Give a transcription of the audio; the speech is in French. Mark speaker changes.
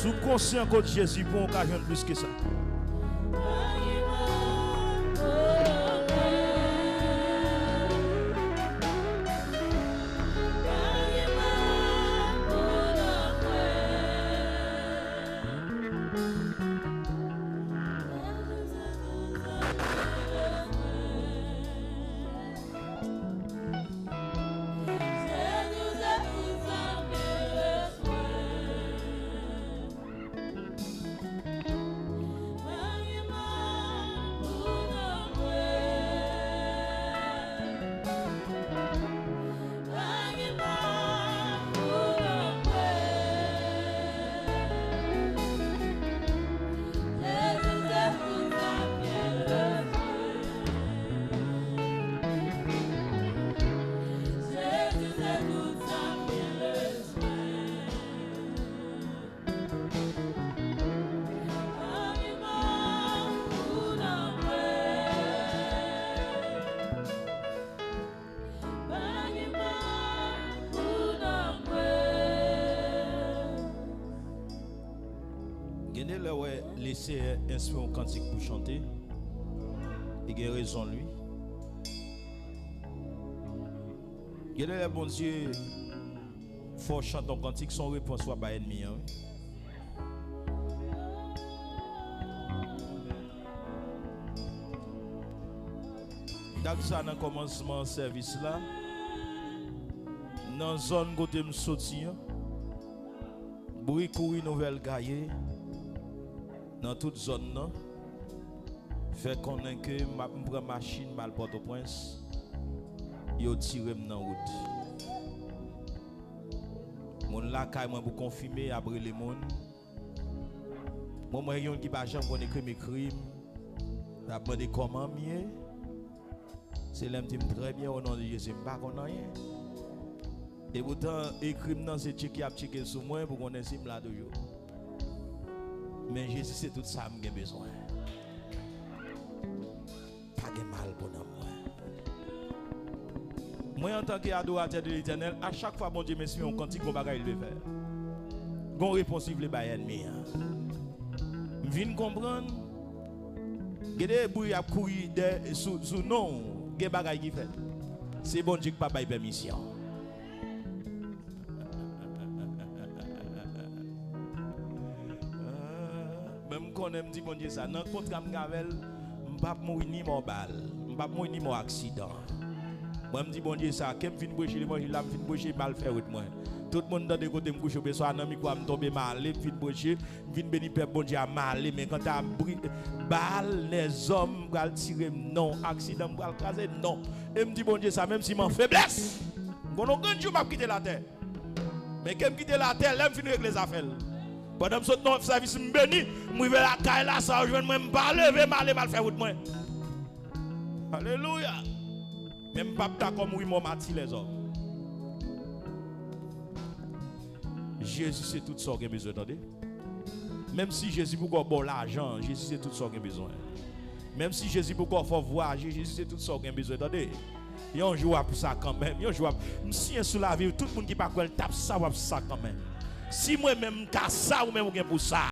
Speaker 1: Sous conscient que Jésus pour occasion plus que ça. Laissez inspirer un cantique pour chanter. Il a raison lui. Il a le bon Dieu. Faut chanter un cantique sans réponse soit pas ennemi. Donc ça dans le commencement de service là. Dans la zone côté me sortir. Bruit courir nouvelle gaillée. Dans toute zone, non? Fait qu'on a que ma machine mal Port-au-Prince, yo tire dans la route. Mon la kay moi pour confirmer après les monde. Moi yon qui pas jamais connaît mes crimes. N'a demandé comment mieux. C'est l'aime dit très bien au nom de Jésus, pas qu'on rien. Et pourtant écrit dans c'est checker a checker sur moi pour qu'on ait là de yo. Mais Jésus, c'est tout ça que j'ai besoin. Pas de mal pour moi. Moi, en tant qu'adorateur de l'Éternel, à chaque fois, bon Dieu, me suit un cantique qu'on va le faire. Gon réponse le bail ennemi. Je viens comprendre. Il y a des bruits à courir sous non, il y a des bagailles qui fait. C'est bon Dieu qui n'a pas de permission. Même quand on me dit bon Dieu ça, dans le contrat m'gavel, m'pas mourir ni mon balle, m'pas mourir ni mon accident. Moi me dit bon Dieu ça, qu'est-ce que me brûcher les moi là me fin brûcher mal faire avec moi. Tout le monde dans des côtés me couche au soir dans mi quoi me tomber mal, me fin brûcher, me fin béni père bon Dieu a mal, mais quand t'as balle les hommes va tirer non, accident va craser non. Et me dit bon Dieu ça même si mon faiblesse. Bon on grand jour m'a quitter la terre. Mais qu'est-ce me quitter la terre, là me fin régler les affaires. Pendant que je suis service, je béni, je vais la caille là, ça, je vais me lever, mal faire avec moi. Alléluia. Même pas comme oui, mon mati les hommes. Jésus, c'est tout ça qu'il a besoin, attendez. Même si Jésus pourquoi bon l'argent, Jésus, c'est tout ça qu'il a besoin. Même si Jésus pourquoi faut voyager, Jésus, c'est tout ça qu'il a besoin, attendez. Il y a un jour pour ça quand même. Il y a un jour. Si sous la vie, tout le monde qui pas quoi, tape ça, ça quand même. Si moi-même, ça ou même pour ça.